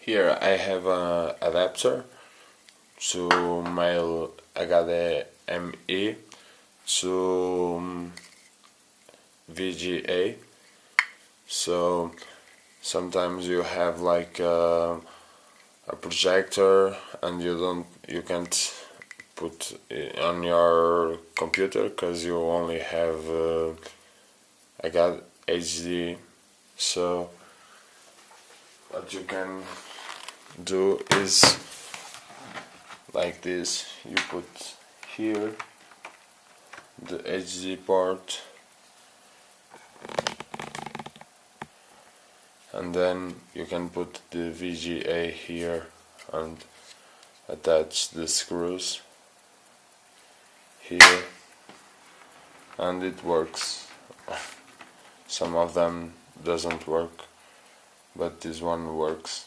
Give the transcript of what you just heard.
Here I have an adapter to my HDMI to VGA. So sometimes you have like a projector and you can't put it on your computer because you only have I got HD. So what you can do is like this. You put here the HD port, and then you can put the VGA here and attach the screws here, and it works. Some of them doesn't work, but this one works.